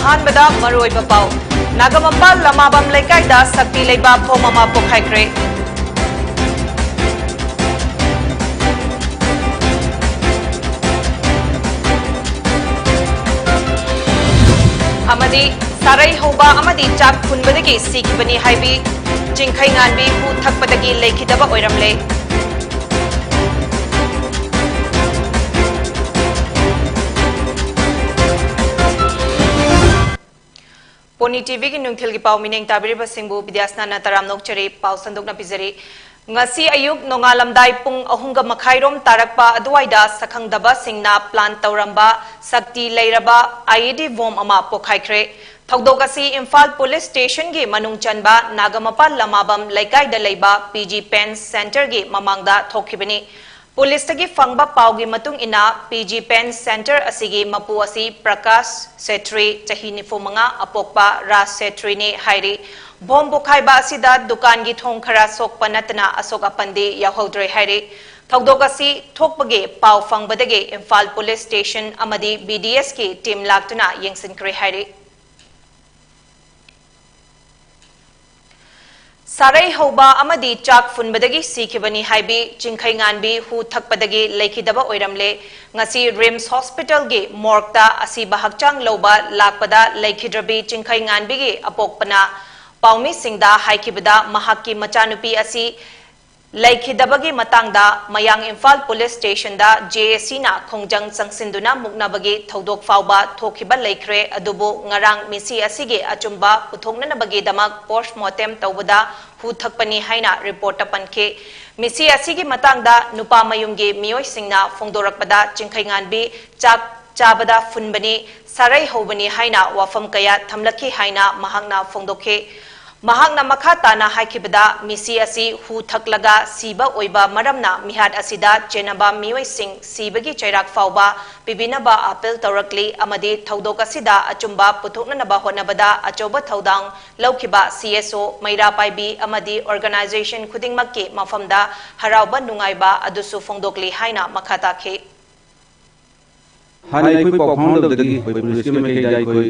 अहानबदा मरोइबा पाउ नागमपाल लमाबम लेकाइदा सक्ति लेबा फोम अमा पोखाइख्रे अमदी सारै हौबा अमदी चाक फुनबदगी सिखिबनी Hibi चिंखै nganbi hu thakpadagi lekhidaba oiramle Poni TV ki nungthil ki pau mineng tabiriba singbu bidyasana taram nokchari pau sandokna pizari ngasi ayuk nongalamdai pung ahunga makhairom tarakpa aduaida sakhangdaba singna plan tauramba sakti leiraba IED vom ama pokhaikre thogdokasi Imphal Police Station gi manung chanba nagamapal lamabam laikai da leiba PG Pen Center gi mamangda thokhibani Police tagi fangba paugi matung ina PG Pen Center asigi mapu asi Prakash Setri chahi nifumanga apokpa Ras Setri ne hairi bom bukhaiba asida dukan gi thong khara sokpa natna asok apande yahodre hairi thogdokasi thokpage pau fangbadage Imphal Police Station amadi BDS ki team laktuna yengsinkre hairi Sarai hauba amadi chak funbadagi sikhibani haibi chingkhai nganbi hu thakpadagi lekhidaba oiramle ngasi Rims Hospital gi morgta asi bahakchang loba lakpada lekhidrabi chingkhai nganbi gi apokpana paumi singda haikibada mahakki machanupi asi lekhidabagi matangda mayang Imphal Police Station da JSC na khongjang sangsinduna muknabagi thodok fauba thokhiba leikhre adubu ngarang misi asige achumba puthokna bagi damak postmortem tawbada hu thakpani haina report tapankhe misi asigi matangda nupa mayumgi miyoi singna phongdorakpada chingkhai nganbi chak chabada funbani sarai hobani haina wafam kaya thamlakhi haina mahakna phongdokhe mahakna makha tana haikibada misi asi hu thaklaga siba oiba maramna mihat asida chenaba miyoi sing sibagi chairak fauba bibinaba apel tawrakli amadi thodok asida achumba puthoknaba honabada achoba thodang laukiba CSO maira paibi amadi organization khudingmakki mafamda harauba nungaiba adusu phongdokli haina makha takhe Hani koi pau phang da dagi koi police ke mai kai koi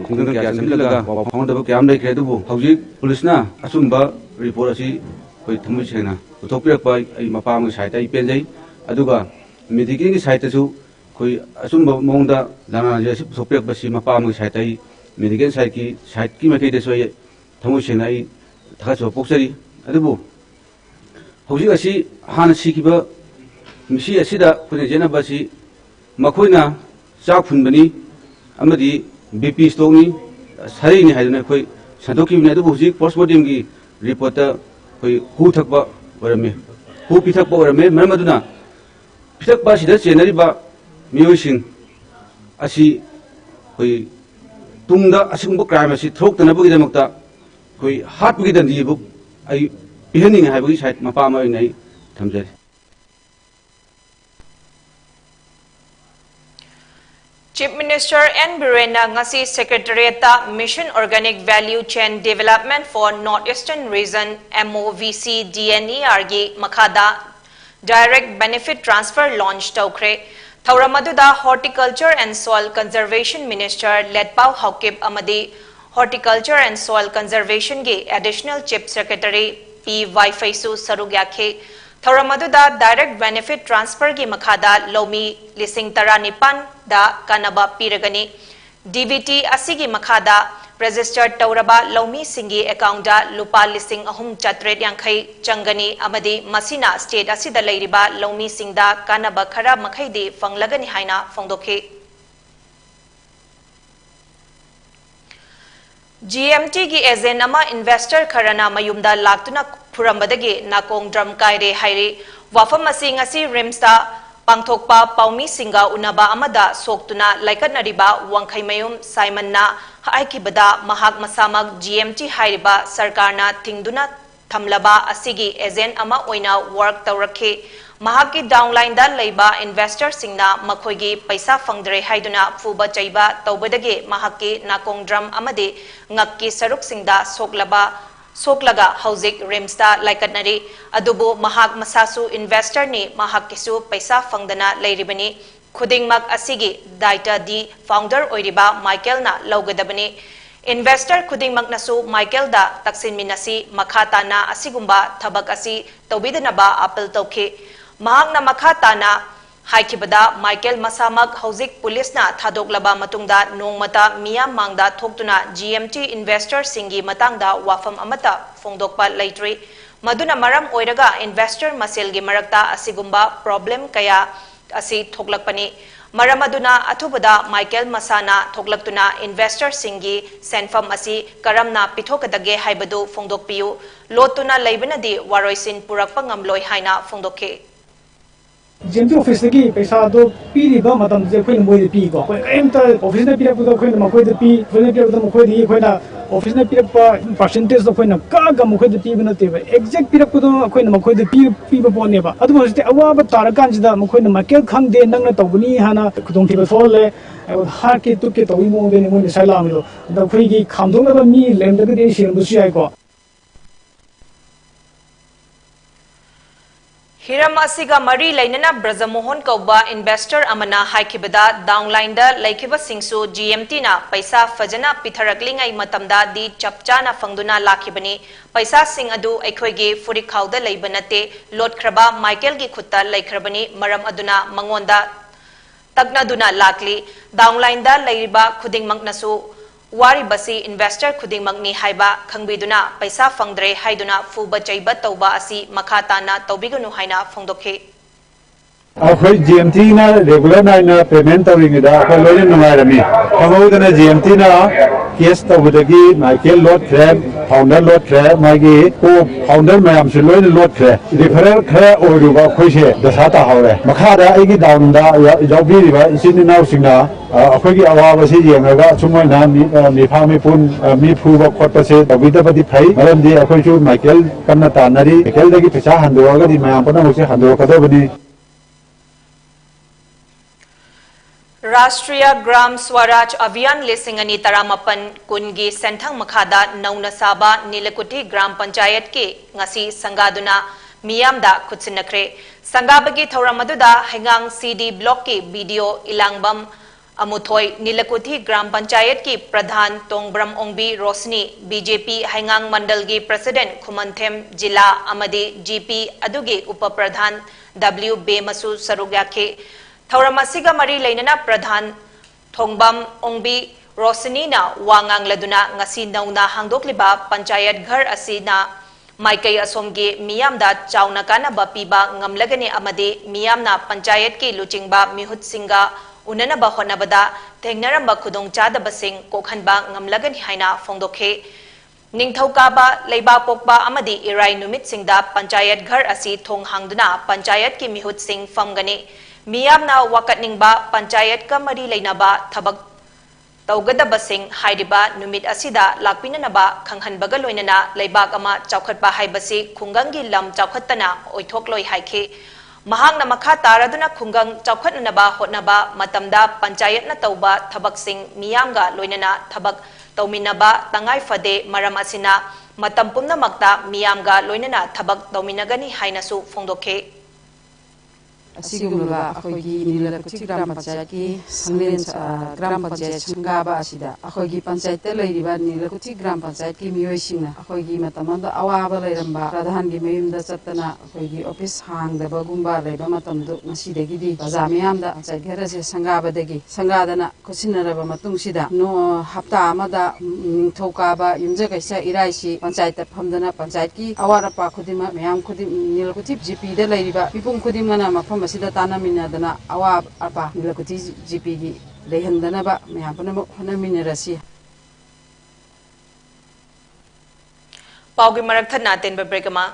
khungdang kya sam laga pau phang da kyam dai khe du hauji police na asumba report asi koi thamui chena uthokpirak pai ai mapa ang site ai pen jai aduga medical ki site su koi asumba mong da lana je uthokpirak basi mapa ang site ai medical site ki mai kai de soi thamui chena ai thaga so poksari adubu hauji asi han sikiba misi asida koi jena basi Makoina chak phunbani amadi BP stoni sari ni haidana koi santoki ne du hujik postmortem gi report ta koi hu thakba orame hu pi thakba orame maramaduna pitak ba sida chenari ba miyosing asi koi tungda asingbo crime asi throktana bugi damakta koi hat bugi dan di bu ai pihaning hai bugi site mapa ma nai thamjari Chief Minister N. Birena ngasi Secretariat Mission Organic Value Chain Development for Northeastern Region MOVC DNER gi makhada Direct Benefit Transfer launch tawkre Thauramadu Horticulture and Soil Conservation Minister Letpau Haukip amadi Horticulture and Soil Conservation gi Additional Chief Secretary P. Waifaisu Sarugyakhe Thauramadu Direct Benefit Transfer gi makhada lomi lising taranipan da kanaba piragani DVT asigi makhada registered tauraba lomi singi account da lupa lising ahum chatret yankhai changani amadi masina state asida leiriba lomi singda kanaba khara makhaidi fanglagani haina phongdokhe GMT gi agent ama investor kharana mayumda laktuna phurambadagi nakong drum kaire hairi wafam asing asi rimsta pangthokpa paumi singa unaba amada soktuna laikatnariba wangkhai mayum Simon na haikibada mahak masamag GMT hairiba sarkarna thingduna thamlaba asigi agent ama oina work tawrakhe mahakki downline da leiba investor singna makhoigi paisa fangdre haiduna fuba chaiba tawbadage mahakki nakong drum amade ngakki saruk singda soklaga hauzik rimsta laikatnari adubu mahak masasu investor ni mahak kisu paisa fangdana leiribani खुदिंगमक असिगी दायित्व the founder ओइरिबा माइकेलना लौगदबनी investor खुदिंगमकनसु माइकेलदा तक्सिनमिनसी मखाताना असिगुंबा थबक असि तौबिदनबा appeal तौखि महांगना मखाताना हाइखिबदा Michael मसामक हौजिक पुलिसना थादोकलबा मतुंगदा नोंगमता मियाम मांगदा थोक्तुना GMT investor सिंगी मतंगदा वाफम अमता फोंदोकपा लैट्री मदुना मरम ओइरगा investor मसेलगी मरक्ता असिगुंबा problem कया असि थोकलकपनी मरम अदुना अथुबदा Michael मसाना थोकलक्तुना investor सिंगी सेनफम असि करमना पिथोकदगे हाइबदु फोंदोकपियु लोतुना लैबनदी वारोइसिन पुरकपा ngamloi हाइना फोंदोके GMT office की पैसा दो पीरिबा मतम जे खोइन मोइ पी को एमता ऑफिस ने पिरप दो खोइन मखोइ दे पी खोइन पिरप दो मखोइ दि खोइना ऑफिस ने पिरप परसेंटेज दो खोइन का मखोइ दे पी बनते एग्जैक्ट पिरप दो खोइन मखोइ दे पी बनेबा अदु होस्ते अवाब तार कांजिदा मखोइन मार्केट खंगदे नंगना तौबनी हाना खुदों थिबा सोले हा के तुके तौई मो दे मोइ साइलामिदो द खोइगी खामदोंना मी लेमदगे शेर बुसु याइको हिरम असिगा मरी लैनना ब्रजमोहन कौबा इन्वेस्टर अमना हाइखिबदा डाउनलाइन दा लैखिबा सिंगसु जीएमटी ना पैसा फजना पिथरकलिंgai मतमदा दी चपचाना फंगदुना लाखिबनी पैसा सिंग अदु अखोइगे फुरि खाउदा लैबनते लोटख्रबा माइकेल गी खुत्ता लैख्रबनी मरम अदुना मंगोंदा तगनादुना लाकली डाउनलाइन दा लैरिबा खुदिंगमकनसु वारी बसी इन्वेस्टर खुदिंगमकनी हाइबा खंगबिदुना पैसा फंगद्रे हाइदुना फुबा चैबा तौबा असि मखाताना तौबिगनु हाइना फोंदोखे अखोई जीएमटी ना रेगुलर नाइना पेमेंट तौरिंगदा अखोई लोइन नुमाइरमी खमौदना जीएमटी ना केस तौबदगी माइकेल लोड ख्रे फाउंडर लोड ख्रे मागी को फाउंडर मयाम से लोइन लोड ख्रे रिफरल ख्रे ओरुबा खोइसे दसाता हावरे मखादा आइगी डाउनदा याउबिरिबा इसिनि नाउसिंगना अखोई अवाब से येंगगा सुमोइना मिफा मिपुन मी फुबा खोटपसे तौबिदबदि फै मरमदि अखोइसु माइकेल कन्ना तानरी माइकेल दगी पैसा हंदोगदि मयाम पना होसे हंदोगदबदि राष्ट्रीय ग्राम स्वराज अभियान लिसिंगनी तरामपन कुनगी सेंथंग मखादा नौना साबा नीलकुटी ग्राम पंचायत के ngasi संगादुना मियामदा खुत्सिनख्रे संगाबगी थौरमदुदा हेंगांग सीडी ब्लॉक की वीडियो इलांगबम अमुथोय नीलकुटी ग्राम पंचायत की प्रधान तोंगब्रम ओंगबी रोशनी बीजेपी हेंगांग मंडल की प्रेसिडेंट खुमंथेम जिला अमदी जीपी अदुगी उप प्रधान डब्ल्यू बेमसु सरुग्याखे थौरमसिगा मरी लैनना प्रधान थोंगबम ओंगबी रोशनीना वांगांग लदुना ngasi नौना हांगदोकलिबा पंचायत घर असिना माइकई असोमगे मियामदा चाउना कानाबा पीबा ngamlagani amade मियामना पंचायत के लुचिंगबा मिहुत सिंगा उननबा होनबदा थेंगनरंबा खुदोंग चादबसिंग कोखनबा ngamlagani हाइना फोंदोखे निंगथौकाबा लैबा पोकबा अमदी इराई नुमित सिंगदा पंचायत घर असि थोंग हांगदुना पंचायत की मिहुत सिंग फमगने मियामना वाकटनिंगबा पंचायत का मरी लेनबा थबक तौगदबसिंग हाइरिबा नुमित असिदा लाकपिननबा खंगहनबगा लोइनना लैबाक अमा चौखटबा हाइबसि खुंगंगी लम चौखटना ओइथोकलोइ हाइखे महांगना मखा तारदुना खुंगंग चौखटनबा होटनबा मतमदा पंचायतना तौबा थबकसिंग मियामगा लोइनना थबक तौमिनबा तंगाइ फदे मरम असिना मतम पुम्नमक्ता मियामगा लोइनना थबक तौमिनगनी हाइनसु फोंदोखे असिगुम्बा अखोगी नीलकुची ग्राम पंचायत की संगलेन ग्राम पंचायत संगाबा असिदा अखोगी पंचायत लैरिबा नीलकुची ग्राम पंचायत की मियोइसिंगना अखोगी मतमदा अवाबा लैरंबा प्रधान की मयुमदा चत्तना अखोगी ऑफिस हांगदबगुम्बा लैबा मतमदु ngasidagiदी बाजा मयामदा पंचायत घरसे संगाबदगी संगादना खुसिनरबा मतुंगसिदा नो हप्ता अमदा निंगथौकाबा युमजगैसा इराइसी पंचायत फमदना पंचायत की अवारपा खुदिमा मयाम खुदिम नीलकुची जीपी दा लैरिबा मिपुम खुदिमना मफम मसिदा तानामिनादना अवाब अपा नीलकुची जीपी की लेहंदनबा मयाम पुनमक होनमिनरसी पाउगी मरक थना तेन ब्रेक अमा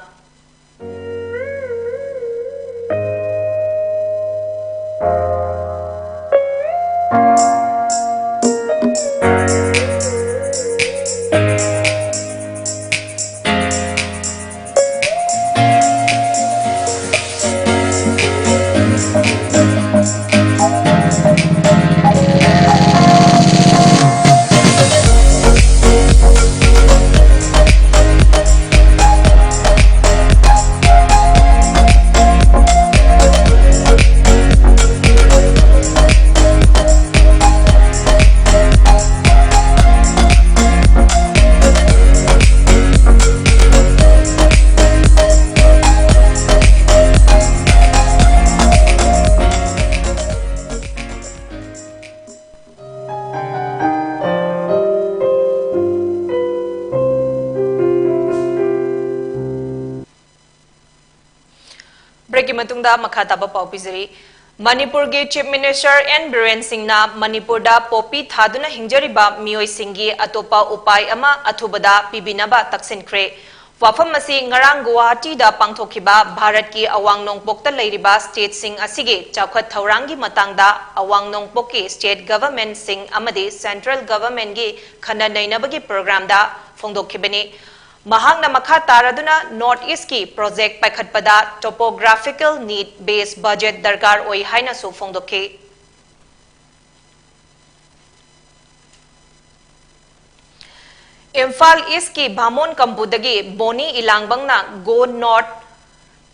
matungda makhataba paupizari Manipur ge Chief Minister N Biren Singh na Manipur da popi thaduna hingjariba mioi singi atopa upai ama athubada pibinaba taksinkhre wafam asi ngarang Guwahati da pangthokiba Bharat ki awang nongpok ta leiriba state sing asige chawkhat thaurangi matangda awang nongpok ki state government sing amadi central government gi khana nainabagi program da phongdokhibani Mahangna makha taraduna North East ki project paikhatpada topographical need based budget darkar oi haina su phongdokhe Imphal East ki Bhamon Kampudagi Boni Ilangbangna Go North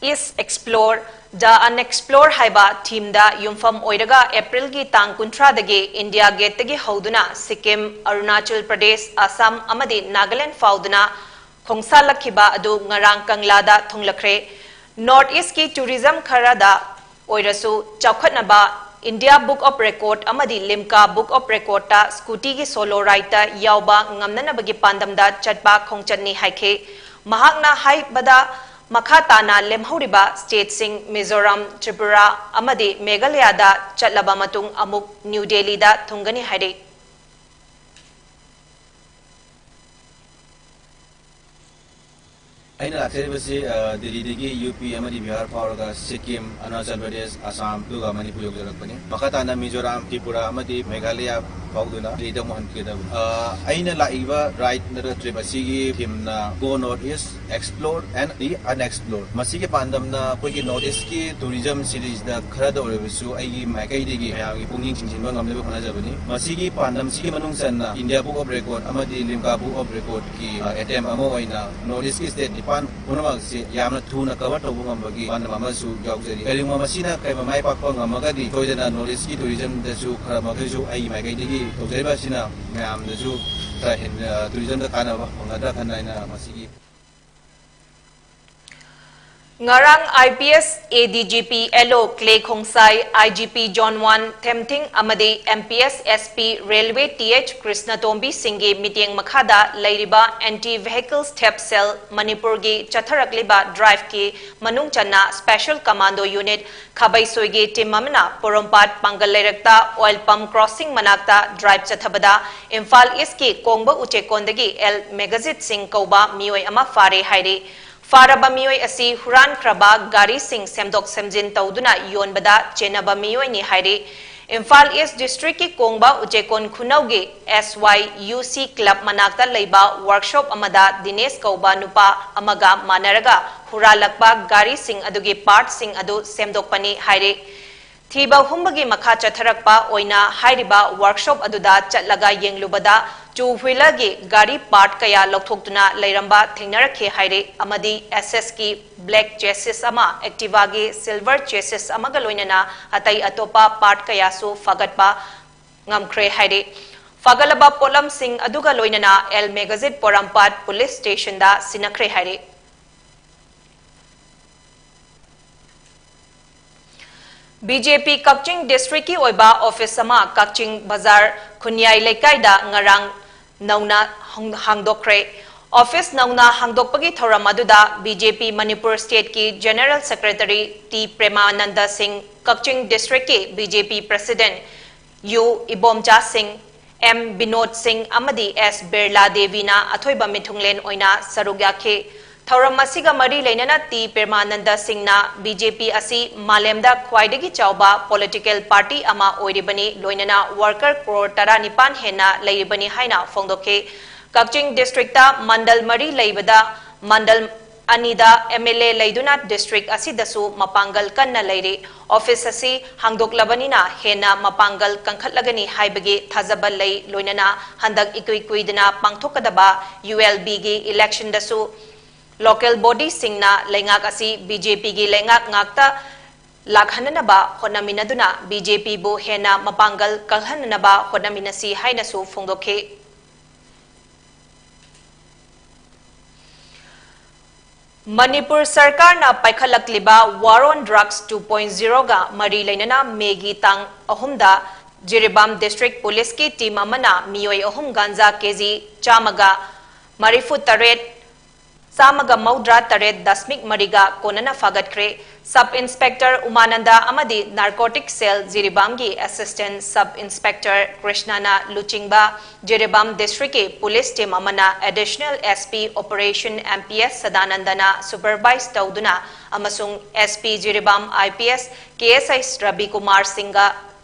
East Explore the Unexplore haiba theme da yumfam oiraga April gi tang kuntra dagi India Gate dagi hauduna Sikkim Arunachal Pradesh Assam amadi Nagaland fauduna Khongsa lakhiba adu ngarang kanglada thunglakre North East ki tourism kharada oirasu chawkhatnaba India Book of Record amadi Limca Book of Record ta scooty gi solo ride ta yawba ngamnanabagi pandamda chatpa khongchatni haikhe mahakna haibada makhatana lemhoriba state sing Mizoram Tripura amadi Meghalaya da chatlaba matung amuk New Delhi da thungani haire I know that Delhi, UP, Bihar, Fauraga, Sikkim, Arunachal Pradesh, Assam, Duga, Manipur, Makatana, Mizoram, Tripura, Meghalaya, Fauduna, Rida Mohan Kedab. I know Laiva, right, Tribasigi, Himna, Go North East, Explore and the Unexplored. Masiki Pandamna, Paki North East tourism series, the Krado Revisu, Agi, Makaidi, Punging Chinchimang, Amazabani, Masiki Pandam, Simanungsana, India Book of Record, Amadi Limca Book of Record, Atem Amoina, North East State. Pan punawag si yamna tuna kawato bungambagi pan mamasu jawjari kali mamasina kay mamay pakpang amagadi toy na knowledge ki tourism desu kharamagasu ay magay digi toy ba sina ngam desu ta hin tourism da kana ba ngada kana ina masigi Ngarang IPS ADGP LO Clay Khongsai IGP John Wan Themting amadi MPS SP Railway TH Krishna Tombi Singhi Meeting Makhada Lairiba Anti-Vehicle Step Cell Manipur gi Chatharakliba Drive ki Manung Channa Special Commando Unit Khabai Soigi Team Mamna Porompat Pangal Leirakta Oil Pump Crossing Manakta Drive Chathabada Imphal East ki Kongba Uchekondagi El Megazit Singh Kauba Mioi Ama Fare Hairi Faraba mioi asi huran kraba gari sing semdok semjin tauduna yonbada chenaba mioi ni hairi Imphal East District ki Kongba Uchekon Khunaugi SYUC Club manakta leiba workshop amada Dinesh Kauba nupa amaga manaraga huralakpa gari sing adugi part sing adu semdokpani hairi Thiba humbagi makha chatharakpa oina hairiba workshop aduda chatlaga yenglubada two-wheeler gi gari part kaya lokthokduna leiramba thengnarakhe haire amadi SS ki black chassis ama Activa gi silver chassis amaga loinana atai atopa part kaya su fagatpa ngamkhre haire fagalaba polam sing aduga loinana El Megazit Porampat police station da sinakhre haire BJP Kakching District ki oiba office sama Kakching Bazar Khunyai Lekai da ngarang nauna hangdokre office nauna hangdokpagi thoram aduda BJP Manipur State ki General Secretary T Premananda Singh Kakching District ki BJP President U Ibomcha Singh M Binod Singh amadi S Berla Devi na athoiba mithunglen oina sarugya Thauram masiga mari leinana T Permananda Singh na BJP asi malemda khwaidagi chawba political party ama oiribani loinana worker crore tara nipan hena leiribani haina phongdokhe Kakching district ta mandal mari leibada mandal anida MLA leiduna district asi dasu mapangal kanna leire office asi hangdoklabanina hena mapangal kankhatlagani haibagi thajabal lei loinana handak ikuidana pangthokadaba ULB gi election dasu local body singna lengak asi BJP gi lengak ngakta lakhananaba honaminaduna BJP bu hena mapangal kalhananaba honaminasi hainasu phongdokhe Manipur Sarkar na paikhalakliba War on Drugs 2.0 ga mari leinana megi tang ahumda Jiribam District Police ki team amana mioi ahum ganja kg chamaga marifu taret Samaga Maudra Taret Dasmik Mariga Konana Fagatkre, Sub Inspector Umananda Amadi Narcotic Cell Jiribamgi Assistant Sub Inspector Krishnana Luchingba Jiribam District Police Team Amana Additional SP Operation MPS Sadanandana Supervise Tauduna Amasung SP Jiribam IPS KSI Rabi Kumar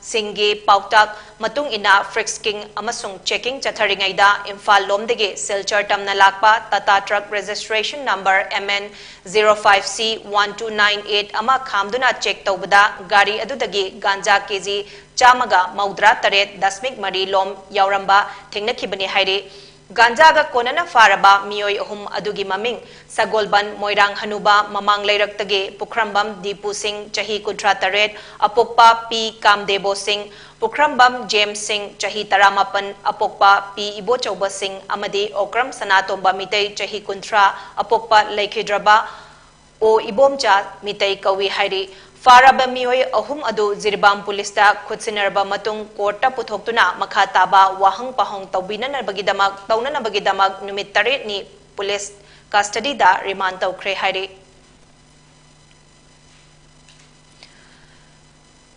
Singge Pautak Matung Ina Frisking Amasung Checking Chatharingaida Imphal Lomdege Silchar Tamna Lakpa Tata Truck Registration Number MN 05C1298 Ama Khamduna Check Taubada Gari Adudagi Ganja KG Chamaga Maudra Taret Dasmik Mari Lom Yauramba Tingnakibani Haire Ganjaga Konana Faraba Mioi Hum Adugi Maming Sagolban Moirang Hanuba Mamang Leiraktage Pukrambam Dipu Singh Chahi Kuntra Taret Apokpa P Kamdebo Singh Pukrambam James Singh Chahi Taramapan Apokpa P Ibo Chauba Singh Amadi Okram Sanatomba Mitay Chahi Kuntra Apokpa Laikhidraba O Ibomcha Mitay Kawi Hairi Faraba Mioi Ahum Adu Zirbam Pulista Kutsinarba Matung Korta Puthoktuna Makataba Wahang Pahong Taubina Bagidamak Taunana Bagidamak Numit Taret ni Police Custody da Remand Taukre Hairi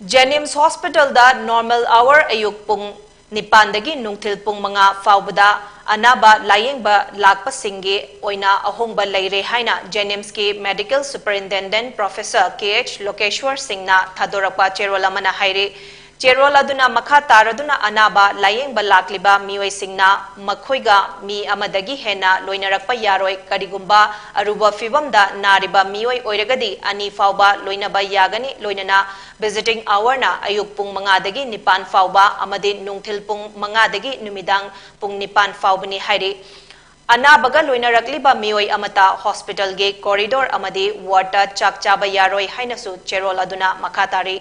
Jenims Hospital da Normal Hour Ayuk Pung Nipandagi Nungtil Pung Mga Faubada Anaba Layingba Lakpa Singge Oina Ahongba Laire Haina Jenims ki Medical Superintendent Professor KH Lokeshwar Singh na Thadorapa Cherola Mana Haire Cherola Duna Makha Taraduna Anaba Layingba Lakliba Mioi Singh na Makhoiga Mi Amadagi Hena Loinarakpa Yaroi Karigumba Aruba Fibamda Nariba Mioi Oiragadi Ani Fauba Loinaba Yagani Loinana Visiting Hour na Ayuk Pung Mangadagi Nipan Fauba Amadi Nungtil Pung Mangadagi Numidang Pung Nipan Faubani Hairi Anabaga Loinarakliba Mioi Amata Hospital Ge Corridor Amadi Water Chakchaba Yaroi Hainasu Cherola Duna Makatari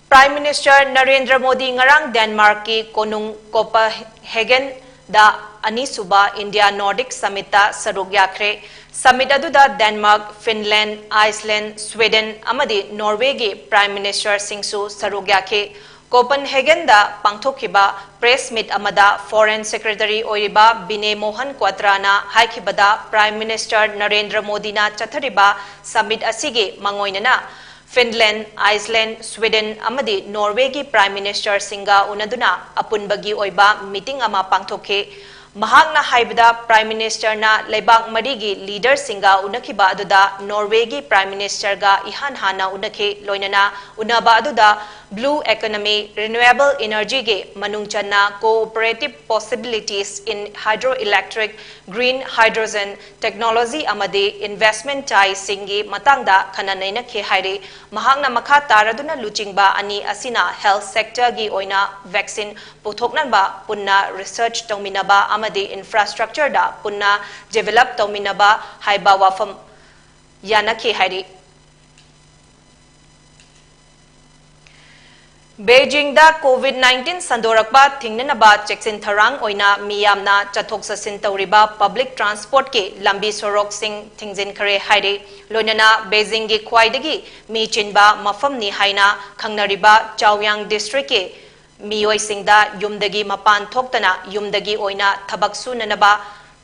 Prime Minister Narendra Modi ngarang Denmark ki Konung Copenhagen da Anisuba India Nordic Summit ta sarug yakre Summit aduda Denmark, Finland, Iceland, Sweden amadi Norway gi Prime Minister singsu sarug yakhe Copenhagen da pangthokiba press meet amada Foreign Secretary oiriba Bine Mohan Quatrana haikibada Prime Minister Narendra Modi na chathariba summit asige mangoinana Finland, Iceland, Sweden amadi Norway gi Prime Minister Singa unaduna apunbagi oiba meeting ama pangthokhe Mahakna haibada Prime Minister na Leibak Marigi leader Singa unakiba aduda Norway gi Prime Minister ga ihan hana unakhe loinana unaba aduda Blue Economy Renewable Energy ge manungchanna cooperative possibilities in hydroelectric green hydrogen technology amadi investment chai singi matangda khananaina khe haire mahakna makha taraduna luchingba ani asina health sector gi oina vaccine puthoknanba punna research tauminaba amadi infrastructure da punna develop tauminaba haiba wafam yana khe haire Beijing da COVID-19 sandorakba thingnanaba cheksin tharang oina miyamna chathok sasin tauriba public transport ke lambi sorok sing thingzin khare haire loinana Beijing gi khwaidagi mi chinba mafam ni haina khangnariba Chaoyang district ke miyoi singda yumdagi mapan thoktana yumdagi oina thabak sunanaba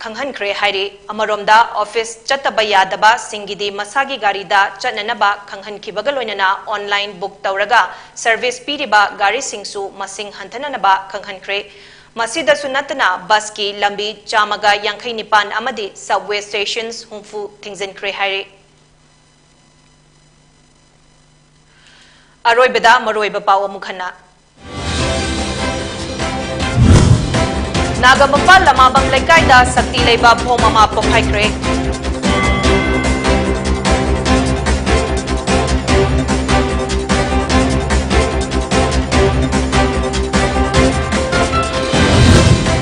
khanghan khre haire amaromda office chataba yadaba singidi masagi gari da chananaba khanghan kibaga loinana online book tauraga service piriba gari singsu masing hantananaba khanghan khre masida sunatana bus ki lambi chamaga yankhai nipan amadi subway stations humfu thingzin khre haire aroibada maroiba pawa mukhana Nagamapa lamabang Laikayda Sakti Leiba Phomama Pokhaikre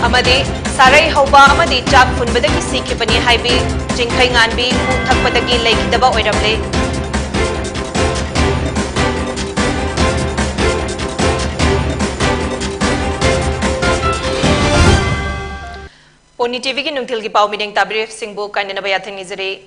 Amadi Sarai Hauba Amadi Chak Funbadagi Sikhibani Haibi Jingkai Nganbi Uthakpadagi Laikidaba Oiramle Poni TV ki nungtil ki pau mideng tabri singbu kainana bayathang nizare